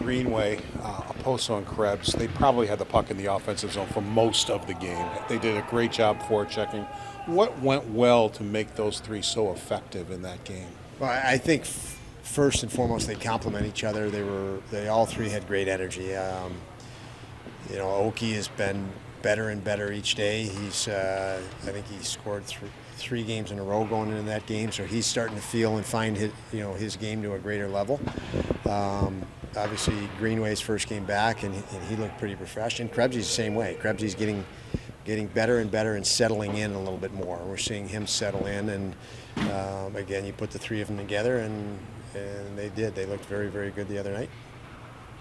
Greenway, Oposo, and Krebs, they probably had the puck in the offensive zone for most of the game. They did a great job forechecking. What went well to make those three so effective in that game? Well, I think first and foremost they complement each other. They all three had great energy. Oki has been better and better each day. I think he scored three games in a row going into that game, so he's starting to feel and find his game to a greater level. Obviously, Greenway's first game back, and he looked pretty refreshed. And Krebsy's the same way. Krebsy's getting better and better and settling in a little bit more. We're seeing him settle in, and again, you put the three of them together, and they did. They looked very, very good the other night.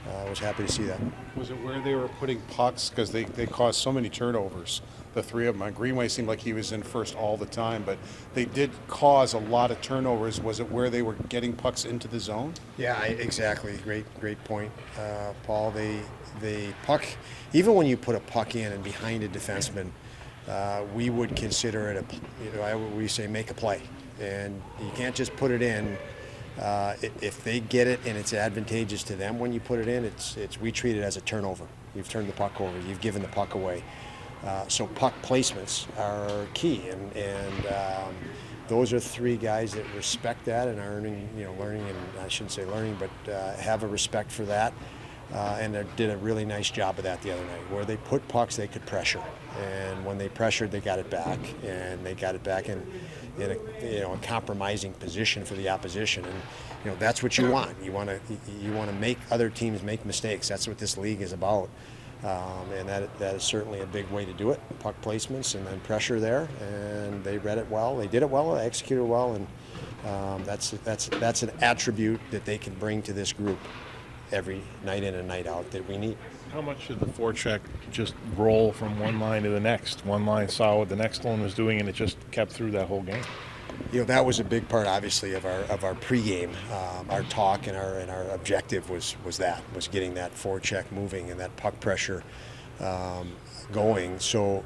I was happy to see that. Was it where they were putting pucks? Because they caused so many turnovers, the three of them. Greenway seemed like he was in first all the time, but they did cause a lot of turnovers. Was it where they were getting pucks into the zone? Yeah, exactly. Great point, Paul. The puck, even when you put a puck in and behind a defenseman, we would consider it we say make a play, and you can't just put it in. If they get it and it's advantageous to them when you put it in, we treat it as a turnover. You've turned the puck over. You've given the puck away. So puck placements are key, and those are three guys that respect that and are learning, and I shouldn't say learning, but have a respect for that. And they did a really nice job of that the other night. Where they put pucks, they could pressure, and when they pressured, they got it back, and they got it back in a compromising position for the opposition. And that's what you want. You want to make other teams make mistakes. That's what this league is about, and that is certainly a big way to do it. Puck placements and then pressure there, and they read it well. They did it well. They executed well, and that's an attribute that they can bring to this group every night in and night out that we need. How much should the forecheck just roll from one line to the next? One line saw what the next one was doing, and it just kept through that whole game. That was a big part, obviously, of our pregame. Our talk and our objective was getting that forecheck moving and that puck pressure going. So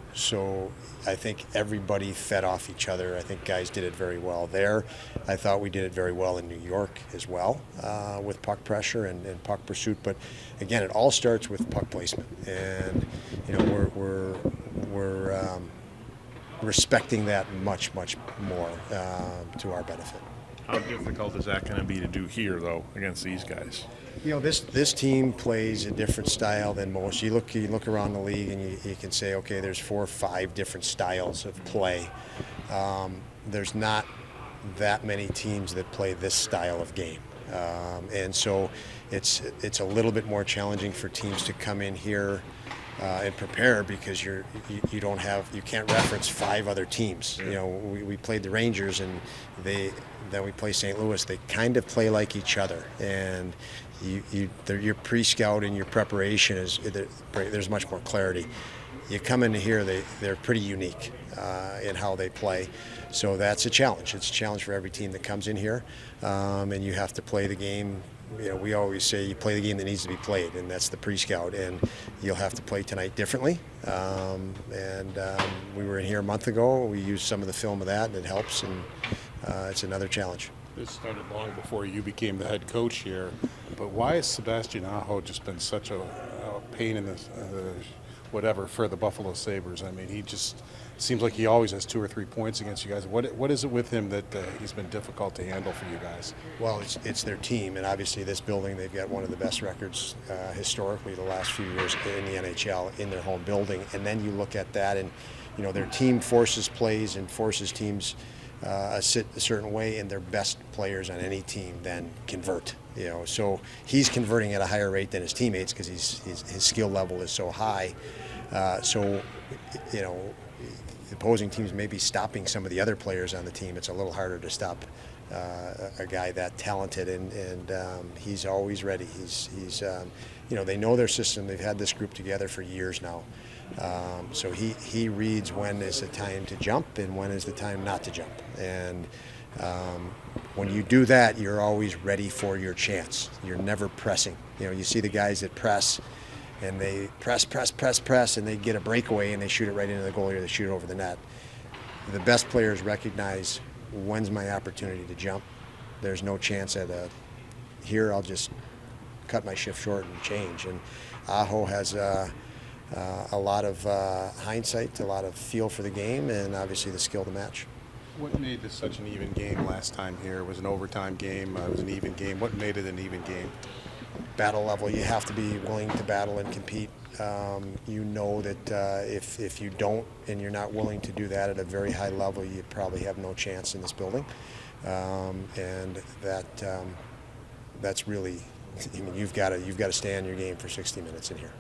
I think everybody fed off each other. I think guys did it very well there. I thought we did it very well in New York as well, with puck pressure and puck pursuit. But again, it all starts with puck placement, and we're respecting that much more to our benefit. How difficult is that going to be to do here, though, against these guys? This team plays a different style than most. You look around the league and you can say, okay, there's 4 or 5 different styles of play. There's not that many teams that play this style of game, and so it's a little bit more challenging for teams to come in here and prepare, because you can't reference 5 other teams. We played the Rangers, and then we play St. Louis. They kind of play like each other, and your pre-scout and your preparation there's much more clarity. You come into here, they're pretty unique in how they play, so that's a challenge. It's a challenge for every team that comes in here, and you have to play the game. We always say you play the game that needs to be played, and that's the pre-scout, and you'll have to play tonight differently. We were in here a month ago. We used some of the film of that, and it helps, and it's another challenge. This started long before you became the head coach here, but why has Sebastian Aho just been such a pain in the whatever for the Buffalo Sabres? I mean, he just seems like he always has 2 or 3 points against you guys. What is it with him that he's been difficult to handle for you guys? Well, it's their team, and obviously this building, they've got one of the best records historically the last few years in the NHL in their home building. And then you look at that, and their team forces plays and forces teams sit a certain way, and their best players on any team then convert. So he's converting at a higher rate than his teammates because his skill level is so high. The opposing teams may be stopping some of the other players on the team. It's a little harder to stop a guy that talented, and he's always ready. He's they know their system. They've had this group together for years now. So he reads when is the time to jump and when is the time not to jump. And when you do that, you're always ready for your chance. You're never pressing. You see the guys that press, and they press, and they get a breakaway, and they shoot it right into the goalie, or they shoot it over the net. The best players recognize, when's my opportunity to jump? There's no chance at here I'll just cut my shift short and change. And Aho has a lot of hindsight, a lot of feel for the game, and obviously the skill to match. What made this such an even game last time here? It was an overtime game. It was an even game. What made it an even game? Battle level. You have to be willing to battle and compete. You know that if you don't and you're not willing to do that at a very high level, you probably have no chance in this building. And that's really, I mean, you've got to stay on your game for 60 minutes in here.